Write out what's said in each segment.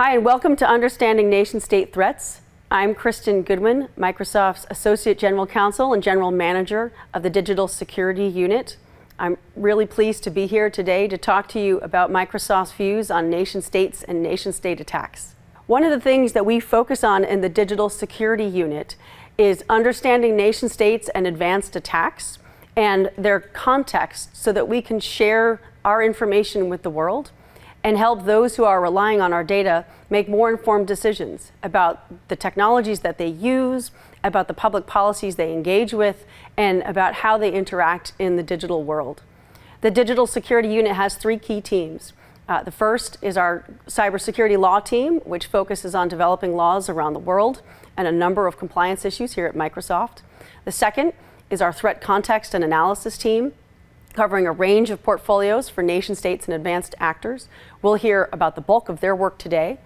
Hi, and welcome to Understanding Nation-State Threats. I'm Cristin Goodwin, Microsoft's Associate General Counsel and General Manager of the Digital Security Unit. I'm really pleased to be here today to talk to you about Microsoft's views on nation-states and nation-state attacks. One of the things that we focus on in the Digital Security Unit is understanding nation-states and advanced attacks and their context so that we can share our information with the world and help those who are relying on our data make more informed decisions about the technologies that they use, about the public policies they engage with, and about how they interact in the digital world. The Digital Security Unit has three key teams. The first is our cybersecurity law team, which focuses on developing laws around the world and a number of compliance issues here at Microsoft. The second is our threat context and analysis team, covering a range of portfolios for nation states and advanced actors. We'll hear about the bulk of their work today.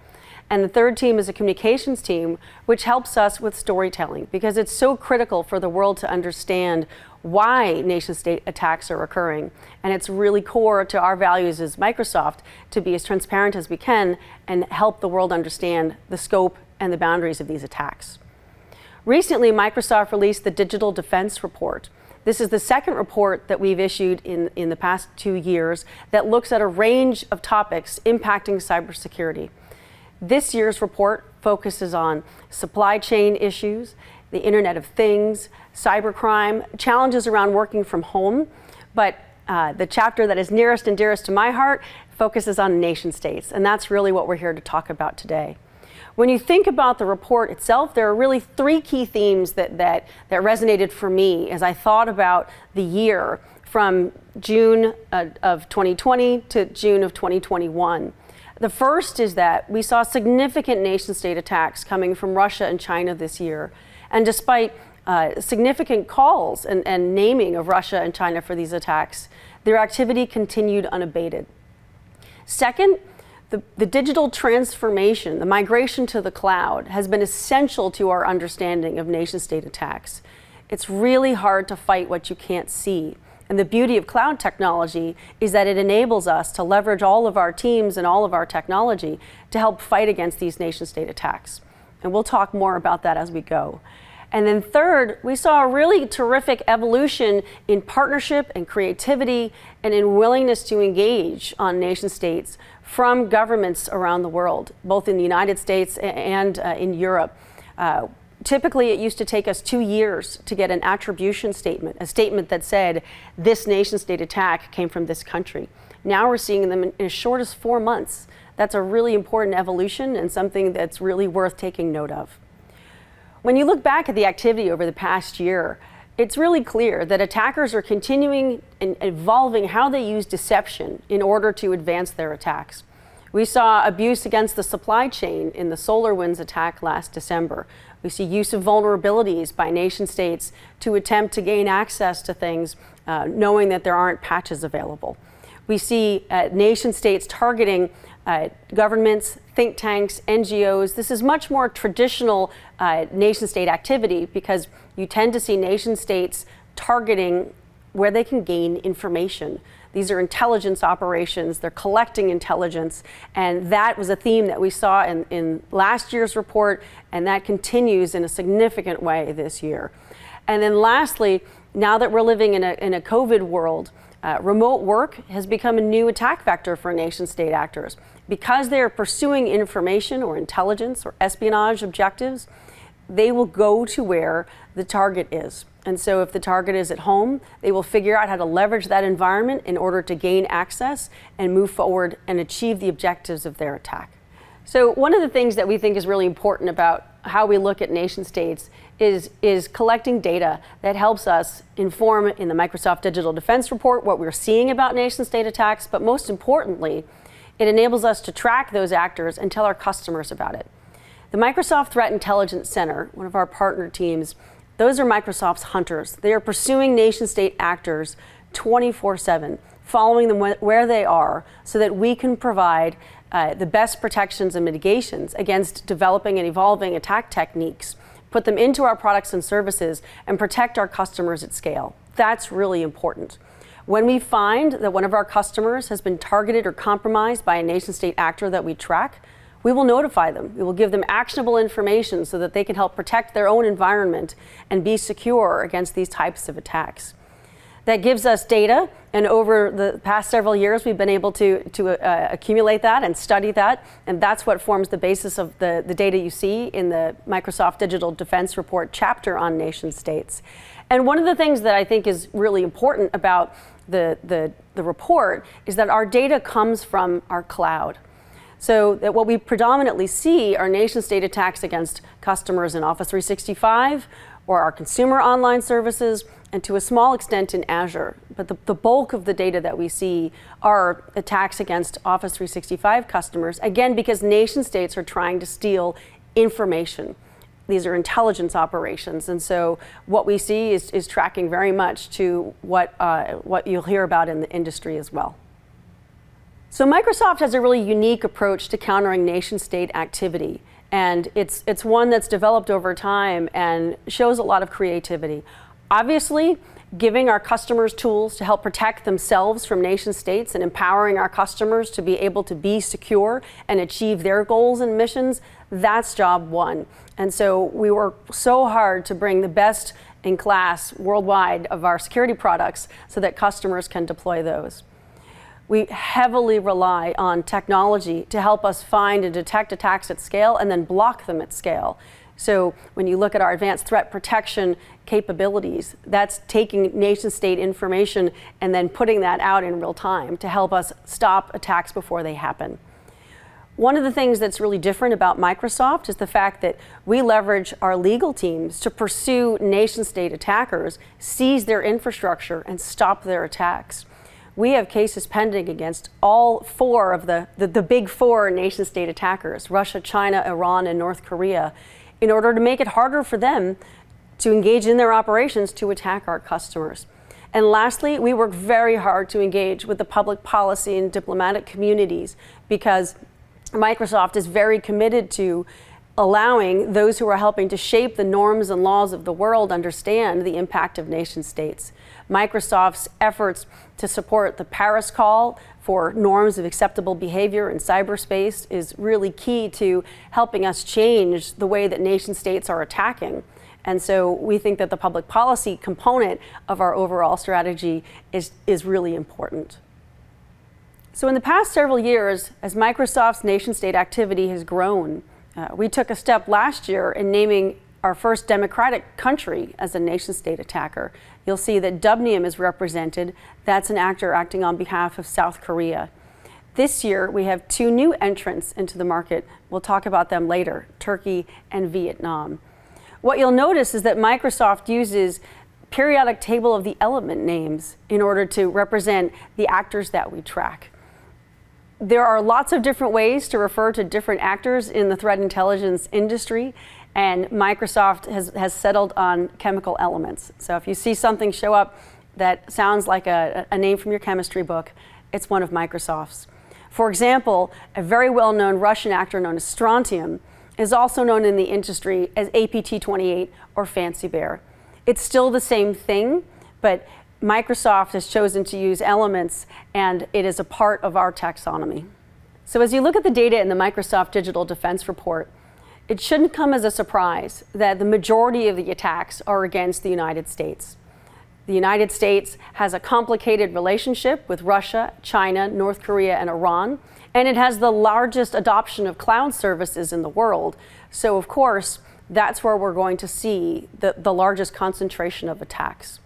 And the third team is a communications team, which helps us with storytelling, because it's so critical for the world to understand why nation-state attacks are occurring. And it's really core to our values as Microsoft to be as transparent as we can and help the world understand the scope and the boundaries of these attacks. Recently, Microsoft released the Digital Defense Report. This is the second report that we've issued in the past 2 years that looks at a range of topics impacting cybersecurity. This year's report focuses on supply chain issues, the Internet of Things, cybercrime, challenges around working from home, but the chapter that is nearest and dearest to my heart focuses on nation states, and that's really what we're here to talk about today. When you think about the report itself, there are really three key themes that resonated for me as I thought about the year from June of 2020 to June of 2021. The first is that we saw significant nation-state attacks coming from Russia and China this year. And despite significant calls and naming of Russia and China for these attacks, their activity continued unabated. Second, the digital transformation, the migration to the cloud, has been essential to our understanding of nation-state attacks. It's really hard to fight what you can't see. And the beauty of cloud technology is that it enables us to leverage all of our teams and all of our technology to help fight against these nation-state attacks. And we'll talk more about that as we go. And then third, we saw a really terrific evolution in partnership and creativity and in willingness to engage on nation states from governments around the world, both in the United States and in Europe. Typically, it used to take us 2 years to get an attribution statement, a statement that said this nation-state attack came from this country. Now we're seeing them in as short as 4 months. That's a really important evolution and something that's really worth taking note of. When you look back at the activity over the past year, it's really clear that attackers are continuing and evolving how they use deception in order to advance their attacks. We saw abuse against the supply chain in the SolarWinds attack last December. We see use of vulnerabilities by nation states to attempt to gain access to things knowing that there aren't patches available. We see nation states targeting governments, think tanks, NGOs. This is much more traditional nation-state activity because you tend to see nation states targeting where they can gain information. These are intelligence operations, they're collecting intelligence, and that was a theme that we saw in last year's report, and that continues in a significant way this year. And then lastly, now that we're living in a COVID world, remote work has become a new attack vector for nation-state actors. Because they're pursuing information or intelligence or espionage objectives, they will go to where the target is. And so if the target is at home, they will figure out how to leverage that environment in order to gain access and move forward and achieve the objectives of their attack. So one of the things that we think is really important about how we look at nation states is collecting data that helps us inform in the Microsoft Digital Defense Report what we're seeing about nation state attacks, but most importantly, it enables us to track those actors and tell our customers about it. The Microsoft Threat Intelligence Center, one of our partner teams, those are Microsoft's hunters. They are pursuing nation-state actors 24/7, following them where they are so that we can provide the best protections and mitigations against developing and evolving attack techniques, put them into our products and services, and protect our customers at scale. That's really important. When we find that one of our customers has been targeted or compromised by a nation-state actor that we track, we will notify them. We will give them actionable information so that they can help protect their own environment and be secure against these types of attacks. That gives us data, and over the past several years we've been able to accumulate that and study that, and that's what forms the basis of the data you see in the Microsoft Digital Defense Report chapter on nation states. And one of the things that I think is really important about the report is that our data comes from our cloud. So that what we predominantly see are nation state attacks against customers in Office 365 or our consumer online services, and to a small extent in Azure. But the bulk of the data that we see are attacks against Office 365 customers, again, because nation states are trying to steal information. These are intelligence operations, and so what we see is tracking very much to what you'll hear about in the industry as well. So Microsoft has a really unique approach to countering nation-state activity, and it's one that's developed over time and shows a lot of creativity. Obviously, giving our customers tools to help protect themselves from nation states and empowering our customers to be able to be secure and achieve their goals and missions, that's job one. And so we work so hard to bring the best in class worldwide of our security products so that customers can deploy those. We heavily rely on technology to help us find and detect attacks at scale and then block them at scale. So when you look at our advanced threat protection capabilities, that's taking nation state information and then putting that out in real time to help us stop attacks before they happen. One of the things that's really different about Microsoft is the fact that we leverage our legal teams to pursue nation state attackers, seize their infrastructure, and stop their attacks. We have cases pending against all four of the big four nation state attackers, Russia, China, Iran, and North Korea, in order to make it harder for them to engage in their operations to attack our customers. And lastly, we work very hard to engage with the public policy and diplomatic communities because Microsoft is very committed to allowing those who are helping to shape the norms and laws of the world understand the impact of nation states. Microsoft's efforts to support the Paris call for norms of acceptable behavior in cyberspace is really key to helping us change the way that nation states are attacking. And so we think that the public policy component of our overall strategy is really important. So in the past several years, as Microsoft's nation-state activity has grown, we took a step last year in naming our first democratic country as a nation-state attacker. You'll see that Dubnium is represented. That's an actor acting on behalf of South Korea. This year, we have two new entrants into the market. We'll talk about them later, Turkey and Vietnam. What you'll notice is that Microsoft uses periodic table of the element names in order to represent the actors that we track. There are lots of different ways to refer to different actors in the threat intelligence industry, and Microsoft has settled on chemical elements. So if you see something show up that sounds like a name from your chemistry book, it's one of Microsoft's. For example, a very well-known Russian actor known as strontium is also known in the industry as APT28 or Fancy Bear. It's still the same thing, but Microsoft has chosen to use elements, and it is a part of our taxonomy. So as you look at the data in the Microsoft Digital Defense Report, it shouldn't come as a surprise that the majority of the attacks are against the United States. The United States has a complicated relationship with Russia, China, North Korea, and Iran, and it has the largest adoption of cloud services in the world. So of course, that's where we're going to see the largest concentration of attacks.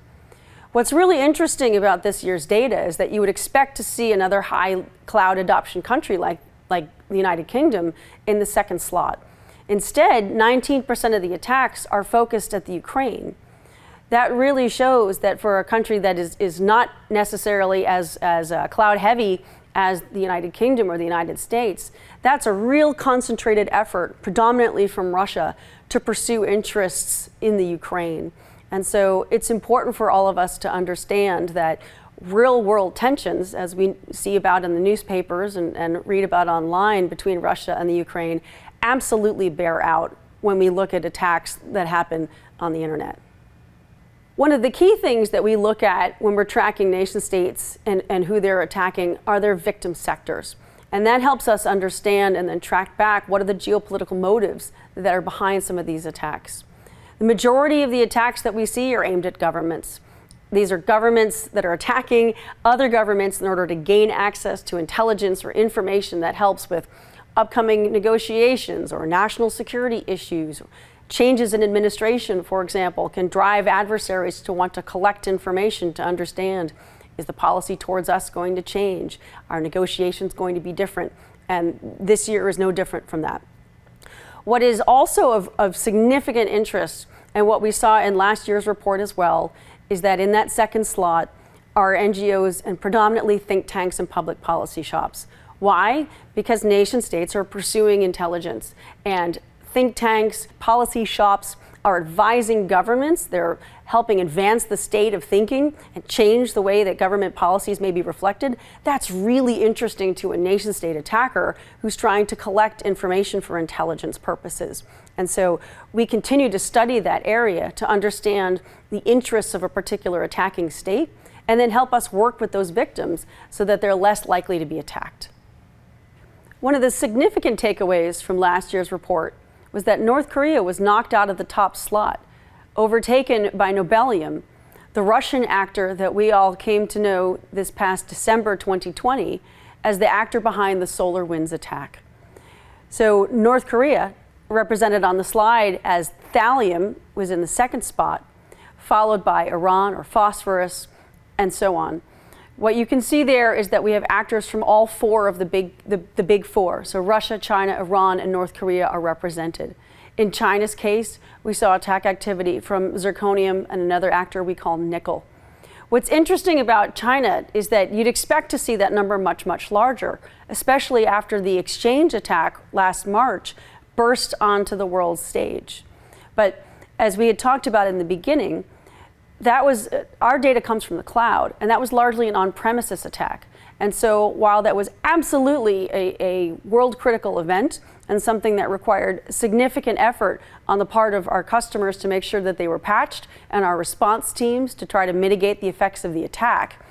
What's really interesting about this year's data is that you would expect to see another high cloud adoption country like the United Kingdom in the second slot. Instead, 19% of the attacks are focused at the Ukraine. That really shows that for a country that is not necessarily as cloud heavy as the United Kingdom or the United States, that's a real concentrated effort, predominantly from Russia, to pursue interests in the Ukraine. And so it's important for all of us to understand that real world tensions, as we see about in the newspapers and read about online between Russia and the Ukraine, absolutely bear out when we look at attacks that happen on the internet. One of the key things that we look at when we're tracking nation states and who they're attacking are their victim sectors. And that helps us understand and then track back what are the geopolitical motives that are behind some of these attacks. The majority of the attacks that we see are aimed at governments. These are governments that are attacking other governments in order to gain access to intelligence or information that helps with upcoming negotiations or national security issues. Changes in administration, for example, can drive adversaries to want to collect information to understand, is the policy towards us going to change? Are negotiations going to be different? And this year is no different from that. What is also of significant interest, and what we saw in last year's report as well, is that in that second slot are NGOs and predominantly think tanks and public policy shops. Why? Because nation states are pursuing intelligence, and think tanks, policy shops are advising governments. They're helping advance the state of thinking and change the way that government policies may be reflected. That's really interesting to a nation state attacker who's trying to collect information for intelligence purposes. And so we continue to study that area to understand the interests of a particular attacking state and then help us work with those victims so that they're less likely to be attacked. One of the significant takeaways from last year's report was that North Korea was knocked out of the top slot, overtaken by Nobelium, the Russian actor that we all came to know this past December 2020 as the actor behind the SolarWinds attack. So North Korea, represented on the slide as thallium, was in the second spot, followed by Iran or phosphorus, and so on. What you can see there is that we have actors from all four of the big four. So Russia, China, Iran, and North Korea are represented. In China's case, we saw attack activity from zirconium and another actor we call nickel. What's interesting about China is that you'd expect to see that number much, much larger, especially after the exchange attack last March burst onto the world stage. But as we had talked about in the beginning, that was, our data comes from the cloud, and that was largely an on-premises attack. And so while that was absolutely a world-critical event and something that required significant effort on the part of our customers to make sure that they were patched and our response teams to try to mitigate the effects of the attack,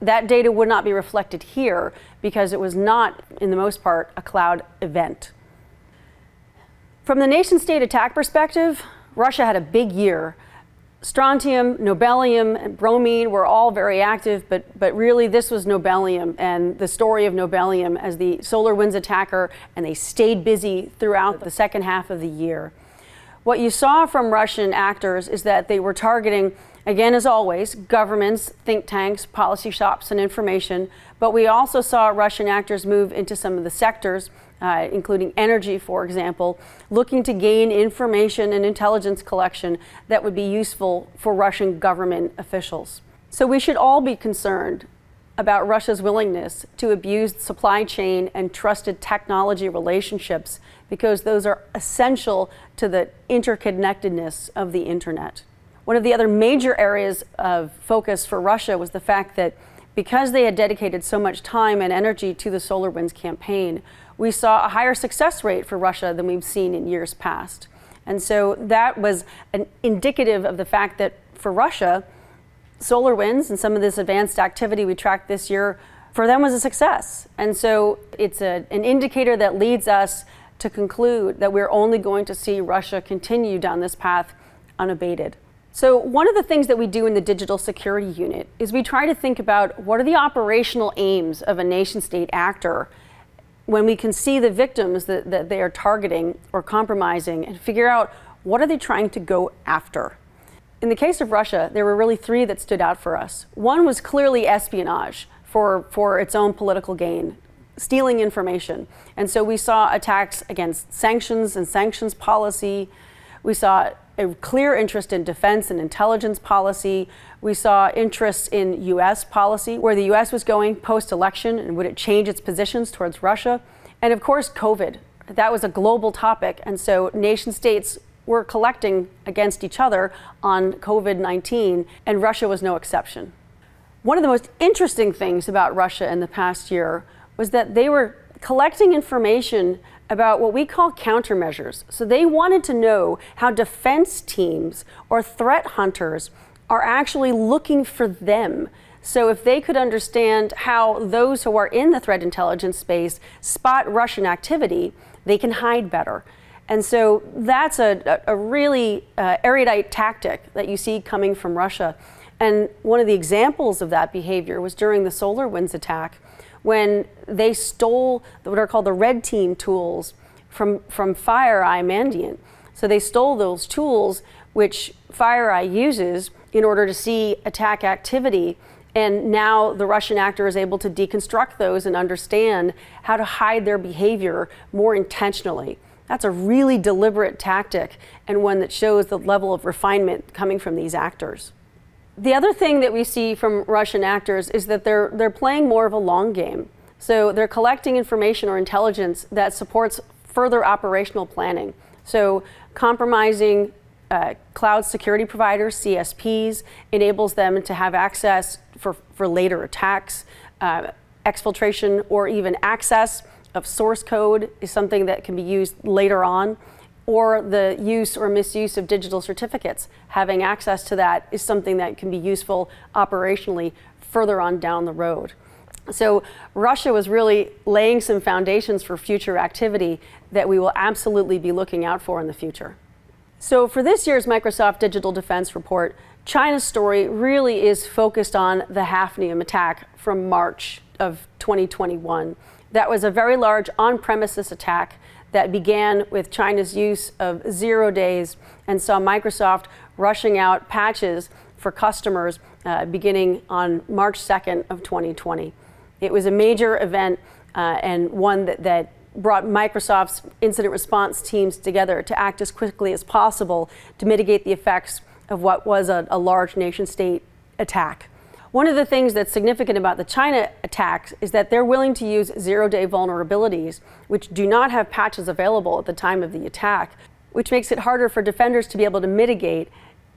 that data would not be reflected here because it was not, in the most part, a cloud event. From the nation-state attack perspective, Russia had a big year. Strontium, nobelium, and bromine were all very active, but really this was nobelium and the story of nobelium as the SolarWinds attacker, and they stayed busy throughout the second half of the year. What you saw from Russian actors is that they were targeting, again as always, governments, think tanks, policy shops, and information, but we also saw Russian actors move into some of the sectors, including energy, for example, looking to gain information and intelligence collection that would be useful for Russian government officials. So we should all be concerned about Russia's willingness to abuse supply chain and trusted technology relationships, because those are essential to the interconnectedness of the internet. One of the other major areas of focus for Russia was the fact that because they had dedicated so much time and energy to the SolarWinds campaign, we saw a higher success rate for Russia than we've seen in years past. And so that was indicative of the fact that for Russia, SolarWinds and some of this advanced activity we tracked this year, for them was a success. And so it's an indicator that leads us to conclude that we're only going to see Russia continue down this path unabated. So one of the things that we do in the Digital Security Unit is we try to think about what are the operational aims of a nation-state actor when we can see the victims that they are targeting or compromising, and figure out what are they trying to go after. In the case of Russia, there were really three that stood out for us. One was clearly espionage for its own political gain, stealing information. And so we saw attacks against sanctions and sanctions policy. We saw a clear interest in defense and intelligence policy. We saw interest in U.S. policy, where the U.S. was going post-election and would it change its positions towards Russia. And of course, COVID. That was a global topic. And so nation states were collecting against each other on COVID-19, and Russia was no exception. One of the most interesting things about Russia in the past year was that they were collecting information about what we call countermeasures. So they wanted to know how defense teams or threat hunters are actually looking for them. So if they could understand how those who are in the threat intelligence space spot Russian activity, they can hide better. And so that's a really erudite tactic that you see coming from Russia. And one of the examples of that behavior was during the SolarWinds attack, when they stole what are called the red team tools from FireEye Mandiant. So they stole those tools which FireEye uses in order to see attack activity. And now the Russian actor is able to deconstruct those and understand how to hide their behavior more intentionally. That's a really deliberate tactic, and one that shows the level of refinement coming from these actors. The other thing that we see from Russian actors is that they're playing more of a long game. So they're collecting information or intelligence that supports further operational planning. So compromising cloud security providers, CSPs, enables them to have access for later attacks. Exfiltration or even access of source code is something that can be used later on, or the use or misuse of digital certificates. Having access to that is something that can be useful operationally further on down the road. So Russia was really laying some foundations for future activity that we will absolutely be looking out for in the future. So for this year's Microsoft Digital Defense Report, China's story really is focused on the Hafnium attack from March of 2021. That was a very large on-premises attack that began with China's use of 0 days and saw Microsoft rushing out patches for customers beginning on March 2nd of 2020. It was a major event and one that brought Microsoft's incident response teams together to act as quickly as possible to mitigate the effects of what was a large nation-state attack. One of the things that's significant about the China attacks is that they're willing to use 0-day vulnerabilities, which do not have patches available at the time of the attack, which makes it harder for defenders to be able to mitigate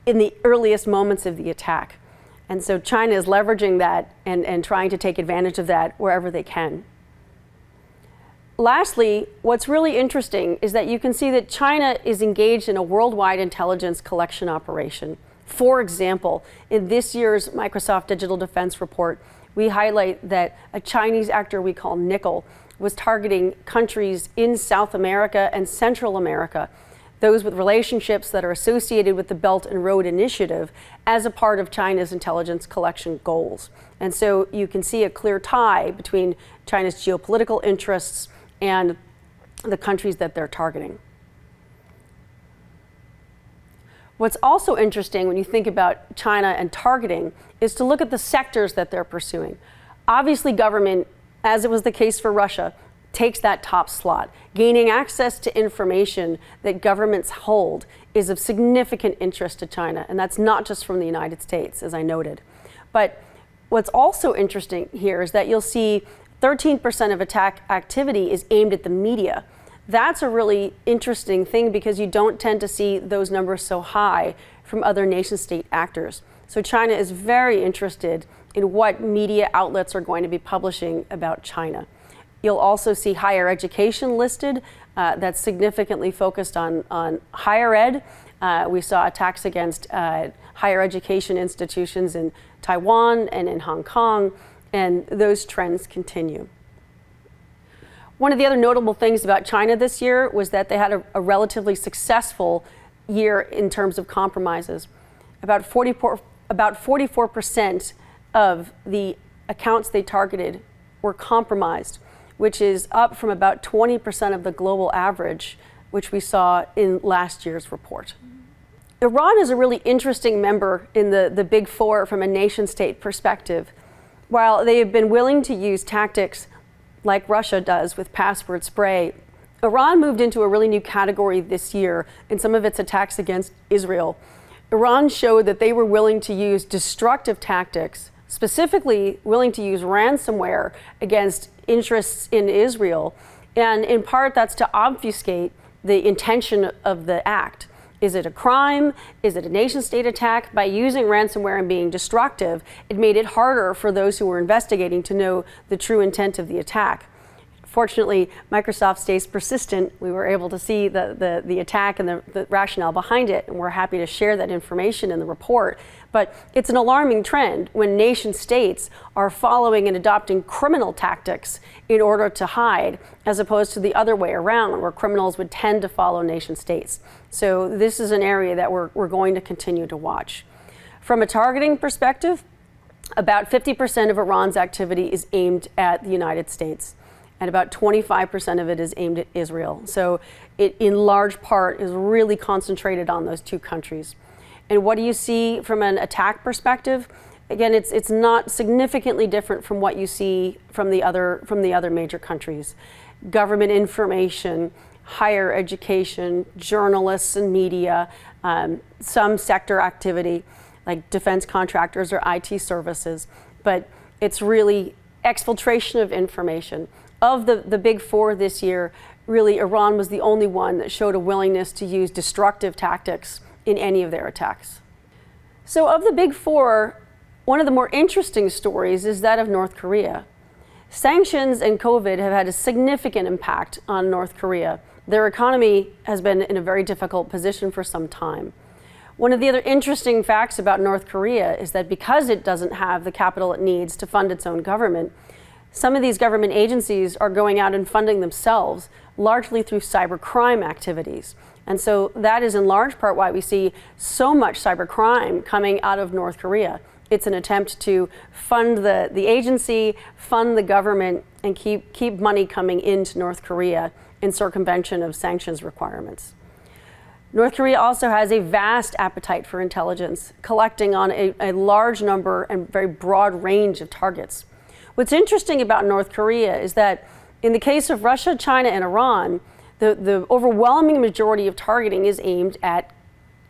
in the earliest moments of the attack. And so China is leveraging that and trying to take advantage of that wherever they can. Lastly, what's really interesting is that you can see that China is engaged in a worldwide intelligence collection operation. For example, in this year's Microsoft Digital Defense Report, we highlight that a Chinese actor we call Nickel was targeting countries in South America and Central America, those with relationships that are associated with the Belt and Road Initiative as a part of China's intelligence collection goals. And so you can see a clear tie between China's geopolitical interests and the countries that they're targeting. What's also interesting when you think about China and targeting is to look at the sectors that they're pursuing. Obviously, government, as it was the case for Russia, takes that top slot. Gaining access to information that governments hold is of significant interest to China, and that's not just from the United States, as I noted. But what's also interesting here is that you'll see 13% of attack activity is aimed at the media. That's a really interesting thing because you don't tend to see those numbers so high from other nation-state actors. So China is very interested in what media outlets are going to be publishing about China. You'll also see higher education listed. That's significantly focused on higher ed. We saw attacks against higher education institutions in Taiwan and in Hong Kong, and those trends continue. One of the other notable things about China this year was that they had a relatively successful year in terms of compromises. About 44% of the accounts they targeted were compromised, which is up from about 20% of the global average, which we saw in last year's report. Iran is a really interesting member in the Big Four from a nation-state perspective. While they have been willing to use tactics like Russia does with password spray, Iran moved into a really new category this year in some of its attacks against Israel. Iran showed that they were willing to use destructive tactics, specifically willing to use ransomware against interests in Israel. And in part, that's to obfuscate the intention of the act. Is it a crime? Is it a nation-state attack? By using ransomware and being destructive, it made it harder for those who were investigating to know the true intent of the attack. Fortunately, Microsoft stays persistent. We were able to see the attack and the rationale behind it, and we're happy to share that information in the report. But it's an alarming trend when nation states are following and adopting criminal tactics in order to hide, as opposed to the other way around, where criminals would tend to follow nation states. So this is an area that we're going to continue to watch. From a targeting perspective, about 50% of Iran's activity is aimed at the United States, and about 25% of it is aimed at Israel. So it, in large part, is really concentrated on those two countries. And what do you see from an attack perspective? Again, it's not significantly different from what you see from the other major countries. Government information, higher education, journalists and media, some sector activity like defense contractors or IT services, but it's really exfiltration of information. Of the big four this year, really Iran was the only one that showed a willingness to use destructive tactics in any of their attacks. So of the big four, one of the more interesting stories is that of North Korea. Sanctions and COVID have had a significant impact on North Korea. Their economy has been in a very difficult position for some time. One of the other interesting facts about North Korea is that because it doesn't have the capital it needs to fund its own government, some of these government agencies are going out and funding themselves, largely through cybercrime activities. And so that is in large part why we see so much cybercrime coming out of North Korea. It's an attempt to fund the agency, fund the government, and keep money coming into North Korea in circumvention of sanctions requirements. North Korea also has a vast appetite for intelligence, collecting on a large number and very broad range of targets. What's interesting about North Korea is that in the case of Russia, China, and Iran, the overwhelming majority of targeting is aimed at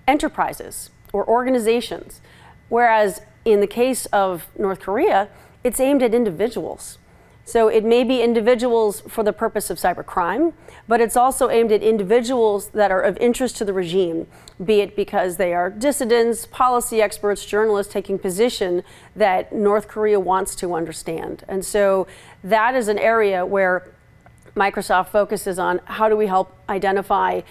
enterprises or organizations, whereas in the case of North Korea, it's aimed at individuals. So it may be individuals for the purpose of cybercrime, but it's also aimed at individuals that are of interest to the regime, be it because they are dissidents, policy experts, journalists taking position that North Korea wants to understand. And so that is an area where Microsoft focuses on how do we help identify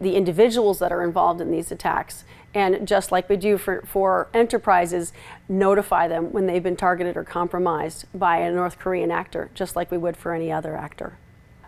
the individuals that are involved in these attacks. And just like we do for enterprises, notify them when they've been targeted or compromised by a North Korean actor, just like we would for any other actor.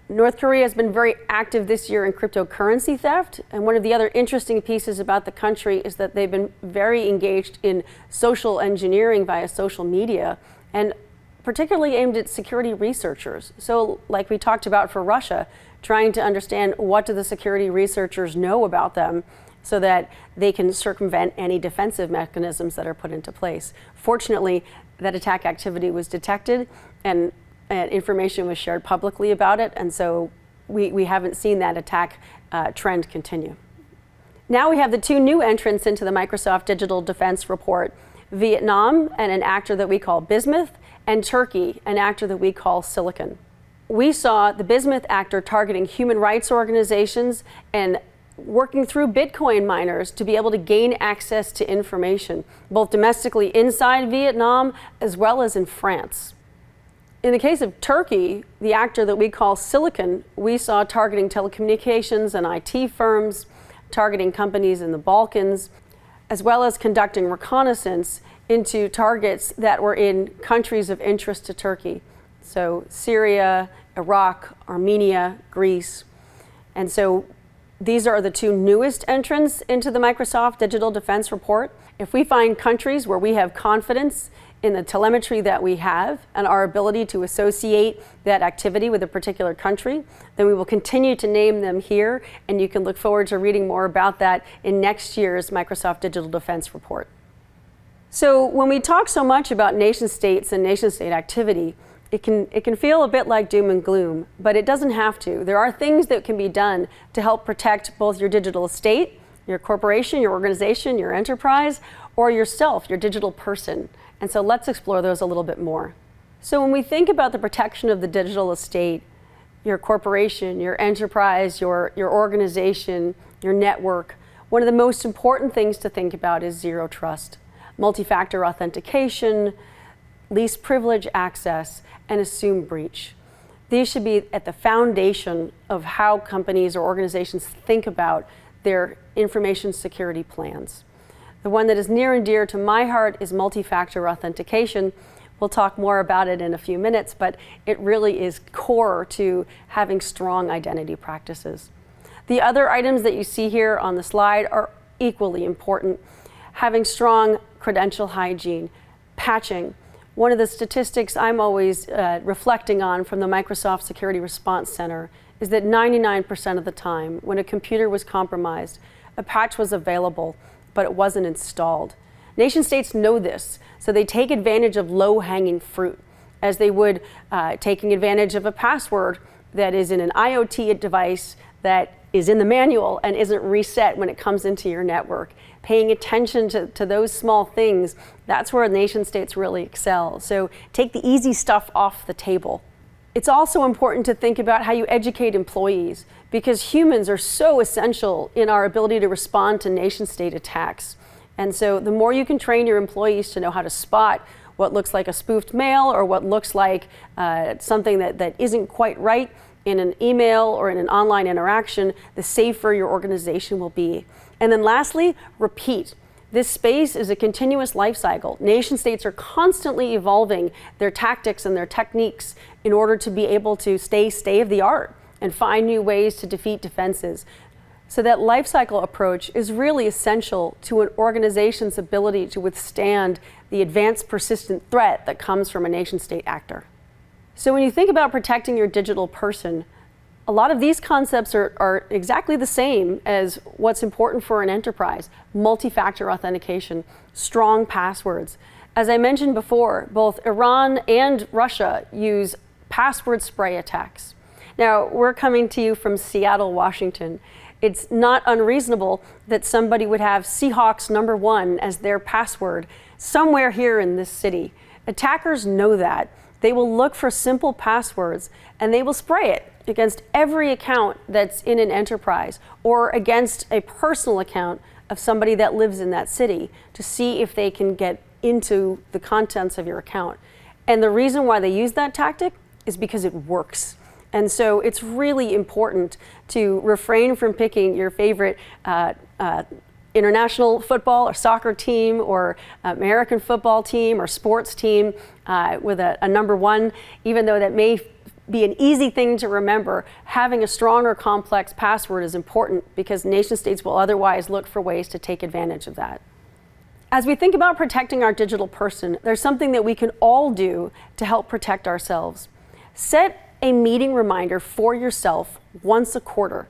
North Korea has been very active this year in cryptocurrency theft. And one of the other interesting pieces about the country is that they've been very engaged in social engineering via social media, and particularly aimed at security researchers. So like we talked about for Russia, trying to understand what do the security researchers know about them so that they can circumvent any defensive mechanisms that are put into place. Fortunately, that attack activity was detected and information was shared publicly about it, and so we haven't seen that attack trend continue. Now we have the two new entrants into the Microsoft Digital Defense Report, Vietnam and an actor that we call Bismuth, and Turkey, an actor that we call Silicon. We saw the Bismuth actor targeting human rights organizations and working through Bitcoin miners to be able to gain access to information, both domestically inside Vietnam as well as in France. In the case of Turkey, the actor that we call Silicon, we saw targeting telecommunications and IT firms, targeting companies in the Balkans, as well as conducting reconnaissance into targets that were in countries of interest to Turkey. So Syria, Iraq, Armenia, Greece. And so these are the two newest entrants into the Microsoft Digital Defense Report. If we find countries where we have confidence in the telemetry that we have and our ability to associate that activity with a particular country, then we will continue to name them here, and you can look forward to reading more about that in next year's Microsoft Digital Defense Report. So when we talk so much about nation states and nation state activity, it can feel a bit like doom and gloom, but it doesn't have to. There are things that can be done to help protect both your digital estate, your corporation, your organization, your enterprise, or yourself, your digital person. And so let's explore those a little bit more. So when we think about the protection of the digital estate, your corporation, your enterprise, your organization, your network, one of the most important things to think about is zero trust, multi-factor authentication, least privilege access, and assume breach. These should be at the foundation of how companies or organizations think about their information security plans. The one that is near and dear to my heart is multi-factor authentication. We'll talk more about it in a few minutes, but it really is core to having strong identity practices. The other items that you see here on the slide are equally important. Having strong credential hygiene, patching. One of the statistics I'm always reflecting on from the Microsoft Security Response Center is that 99% of the time when a computer was compromised, a patch was available, but it wasn't installed. Nation states know this, so they take advantage of low-hanging fruit, as they would taking advantage of a password that is in an IoT device that is in the manual and isn't reset when it comes into your network. Paying attention to those small things, that's where nation states really excel. So take the easy stuff off the table. It's also important to think about how you educate employees, because humans are so essential in our ability to respond to nation state attacks. And so the more you can train your employees to know how to spot what looks like a spoofed mail or what looks like something that isn't quite right in an email or in an online interaction, the safer your organization will be. And then lastly, repeat. This space is a continuous life cycle. Nation states are constantly evolving their tactics and their techniques in order to be able to stay state of the art and find new ways to defeat defenses. So that life cycle approach is really essential to an organization's ability to withstand the advanced persistent threat that comes from a nation state actor. So when you think about protecting your digital person, a lot of these concepts are exactly the same as what's important for an enterprise. Multi-factor authentication, strong passwords. As I mentioned before, both Iran and Russia use password spray attacks. Now, we're coming to you from Seattle, Washington. It's not unreasonable that somebody would have Seahawks #1 as their password somewhere here in this city. Attackers know that. They will look for simple passwords and they will spray it against every account that's in an enterprise or against a personal account of somebody that lives in that city to see if they can get into the contents of your account. And the reason why they use that tactic is because it works. And so it's really important to refrain from picking your favorite international football or soccer team or American football team or sports team with a #1, even though that may be an easy thing to remember. Having a strong or complex password is important because nation states will otherwise look for ways to take advantage of that. As we think about protecting our digital person, there's something that we can all do to help protect ourselves. Set a meeting reminder for yourself once a quarter.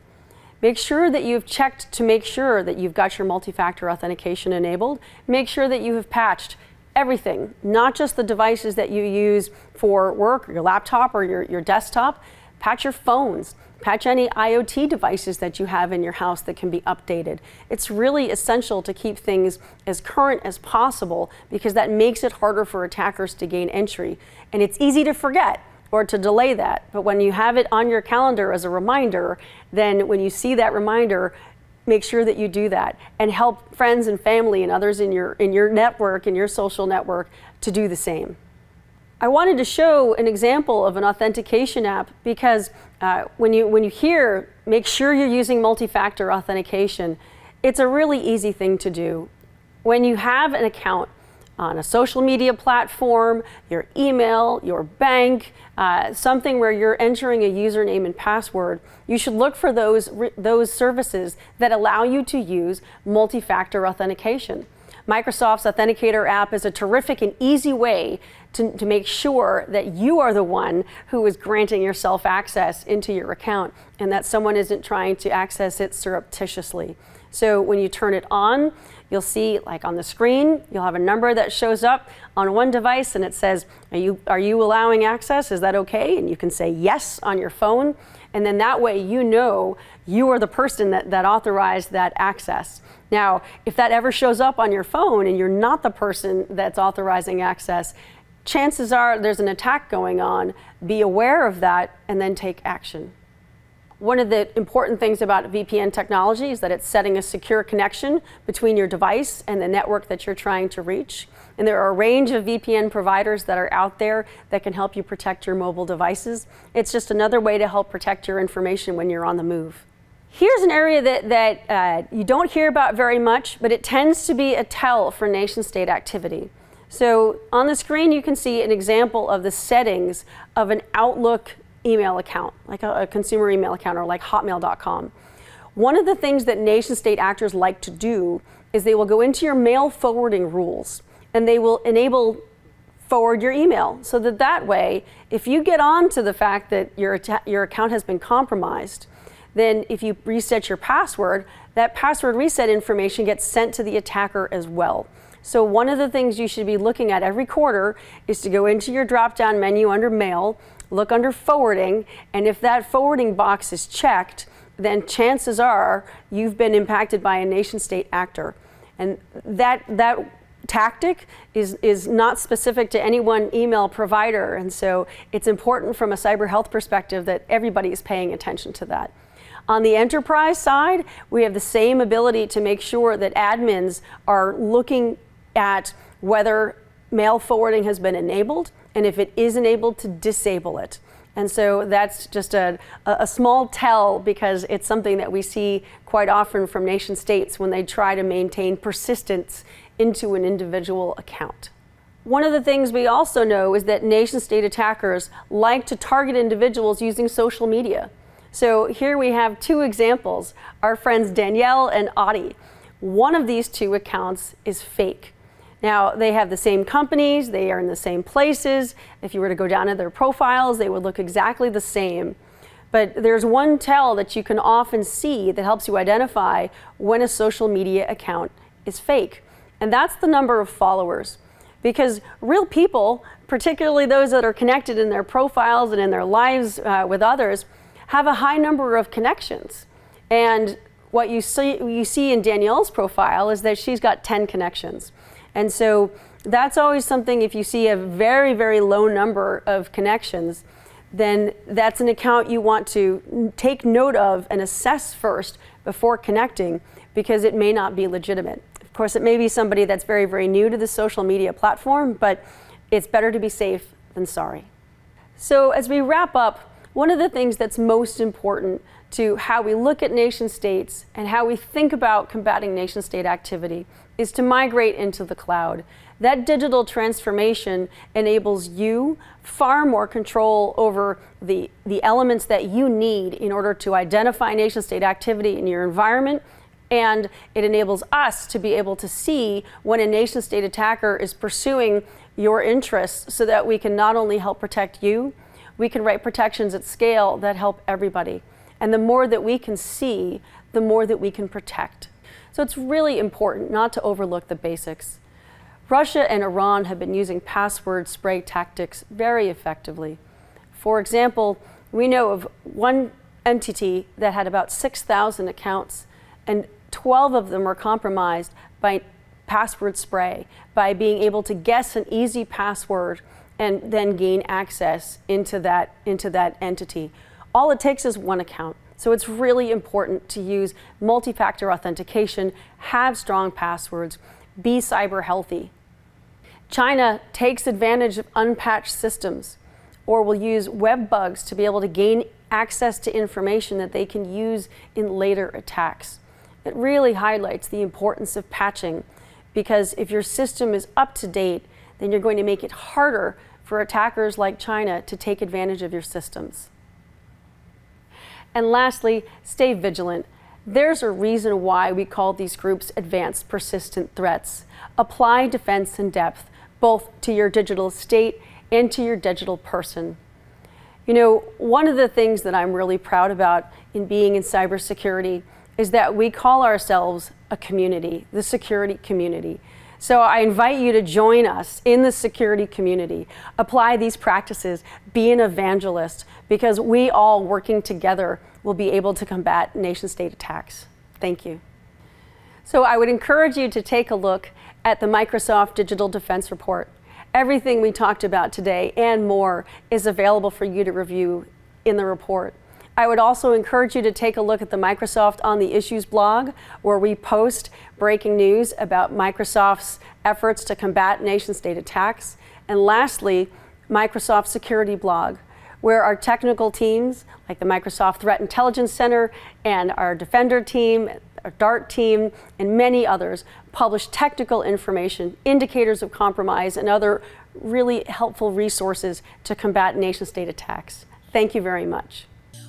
Make sure that you've checked to make sure that you've got your multi-factor authentication enabled. Make sure that you have patched everything, not just the devices that you use for work, or your laptop or your desktop. Patch your phones. Patch any IoT devices that you have in your house that can be updated. It's really essential to keep things as current as possible because that makes it harder for attackers to gain entry. And it's easy to forget or to delay that. But when you have it on your calendar as a reminder, then when you see that reminder, make sure that you do that and help friends and family and others in your network, in your social network, to do the same. I wanted to show an example of an authentication app because when you hear, make sure you're using multi-factor authentication, it's a really easy thing to do. When you have an account on a social media platform, your email, your bank, something where you're entering a username and password, you should look for those services that allow you to use multi-factor authentication. Microsoft's Authenticator app is a terrific and easy way to make sure that you are the one who is granting yourself access into your account and that someone isn't trying to access it surreptitiously. So when you turn it on, you'll see, like on the screen, you'll have a number that shows up on one device and it says, are you allowing access? Is that okay? And you can say yes on your phone. And then that way you know you are the person that authorized that access. Now, if that ever shows up on your phone and you're not the person that's authorizing access, chances are there's an attack going on. Be aware of that and then take action. One of the important things about VPN technology is that it's setting a secure connection between your device and the network that you're trying to reach. And there are a range of VPN providers that are out there that can help you protect your mobile devices. It's just another way to help protect your information when you're on the move. Here's an area that you don't hear about very much, but it tends to be a tell for nation-state activity. So on the screen, you can see an example of the settings of an Outlook email account, like a consumer email account or like hotmail.com. One of the things that nation-state actors like to do is they will go into your mail forwarding rules and they will enable forward your email so that way, if you get on to the fact that your account has been compromised, then if you reset your password, that password reset information gets sent to the attacker as well. So one of the things you should be looking at every quarter is to go into your drop-down menu under Mail, look under Forwarding, and if that forwarding box is checked, then chances are you've been impacted by a nation-state actor. And that tactic is not specific to any one email provider, and so it's important from a cyber health perspective that everybody is paying attention to that. On the enterprise side, we have the same ability to make sure that admins are looking at whether mail forwarding has been enabled, and if it is enabled, to disable it. And so that's just a small tell, because it's something that we see quite often from nation states when they try to maintain persistence into an individual account. One of the things we also know is that nation state attackers like to target individuals using social media. So here we have two examples, our friends Danielle and Audie. One of these two accounts is fake. Now, they have the same companies, they are in the same places. If you were to go down to their profiles, they would look exactly the same. But there's one tell that you can often see that helps you identify when a social media account is fake. And that's the number of followers. Because real people, particularly those that are connected in their profiles and in their lives with others, have a high number of connections. And what you see in Danielle's profile is that she's got 10 connections. And so that's always something, if you see a very, very low number of connections, then that's an account you want to take note of and assess first before connecting, because it may not be legitimate. Of course, it may be somebody that's very, very new to the social media platform, but it's better to be safe than sorry. So as we wrap up, one of the things that's most important to how we look at nation states and how we think about combating nation state activity is to migrate into the cloud. That digital transformation enables you far more control over the elements that you need in order to identify nation state activity in your environment, and it enables us to be able to see when a nation state attacker is pursuing your interests so that we can not only help protect you, we can write protections at scale that help everybody. And the more that we can see, the more that we can protect. So it's really important not to overlook the basics. Russia and Iran have been using password spray tactics very effectively. For example, we know of one entity that had about 6,000 accounts, and 12 of them were compromised by password spray, by being able to guess an easy password and then gain access into that entity. All it takes is one account. So it's really important to use multi-factor authentication, have strong passwords, be cyber healthy. China takes advantage of unpatched systems, or will use web bugs to be able to gain access to information that they can use in later attacks. It really highlights the importance of patching, because if your system is up to date, then you're going to make it harder for attackers like China to take advantage of your systems. And lastly, stay vigilant. There's a reason why we call these groups advanced persistent threats. Apply defense in depth, both to your digital state and to your digital person. You know, one of the things that I'm really proud about in being in cybersecurity is that we call ourselves a community, the security community. So I invite you to join us in the security community. Apply these practices, be an evangelist, because we all working together will be able to combat nation-state attacks. Thank you. So I would encourage you to take a look at the Microsoft Digital Defense Report. Everything we talked about today and more is available for you to review in the report. I would also encourage you to take a look at the Microsoft on the Issues blog, where we post breaking news about Microsoft's efforts to combat nation-state attacks. And lastly, Microsoft Security blog, where our technical teams, like the Microsoft Threat Intelligence Center and our Defender team, our DART team, and many others, publish technical information, indicators of compromise, and other really helpful resources to combat nation-state attacks. Thank you very much.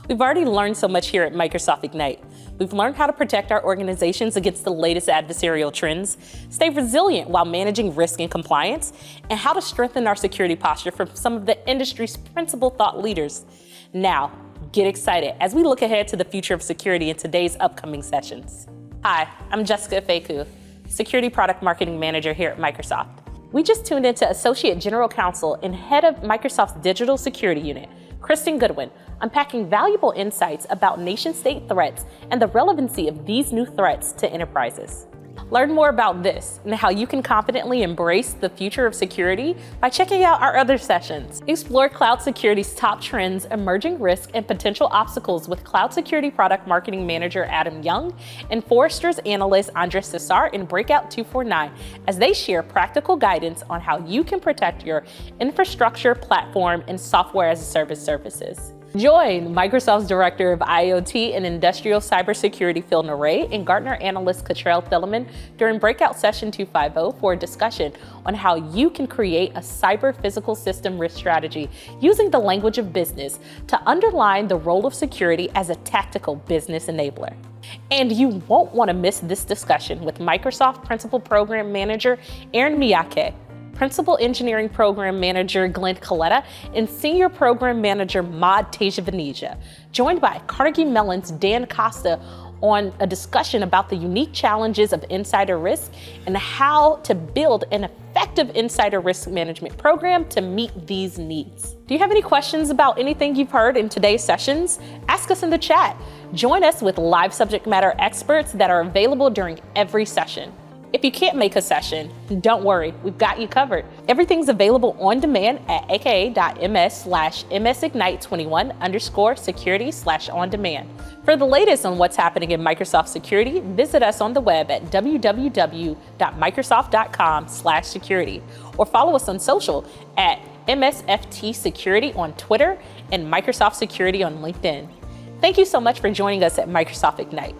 We've already learned so much here at Microsoft Ignite. We've learned how to protect our organizations against the latest adversarial trends, stay resilient while managing risk and compliance, and how to strengthen our security posture from some of the industry's principal thought leaders. Now, get excited as we look ahead to the future of security in today's upcoming sessions. Hi, I'm Jessica Feku, Security Product Marketing Manager here at Microsoft. We just tuned into Associate General Counsel and Head of Microsoft's Digital Security Unit, Cristin Goodwin, unpacking valuable insights about nation-state threats and the relevancy of these new threats to enterprises. Learn more about this and how you can confidently embrace the future of security by checking out our other sessions. Explore cloud security's top trends, emerging risks, and potential obstacles with Cloud Security Product Marketing Manager Adam Young and Forrester's analyst Andres Cesar in Breakout 249 as they share practical guidance on how you can protect your infrastructure, platform, and software as a service services. Join Microsoft's Director of IoT and Industrial Cybersecurity, Phil Naray, and Gartner analyst Cottrell Thielemann during Breakout Session 250 for a discussion on how you can create a cyber-physical system risk strategy using the language of business to underline the role of security as a tactical business enabler. And you won't want to miss this discussion with Microsoft Principal Program Manager Aaron Miyake, Principal Engineering Program Manager Glenn Coletta, and Senior Program Manager Maud Tejavaneja, joined by Carnegie Mellon's Dan Costa on a discussion about the unique challenges of insider risk and how to build an effective insider risk management program to meet these needs. Do you have any questions about anything you've heard in today's sessions? Ask us in the chat. Join us with live subject matter experts that are available during every session. If you can't make a session, don't worry, we've got you covered. Everything's available on demand at aka.ms/msignite21_security/on-demand. For the latest on what's happening in Microsoft security, visit us on the web at www.microsoft.com/security or follow us on social at MSFT Security on Twitter and Microsoft Security on LinkedIn. Thank you so much for joining us at Microsoft Ignite.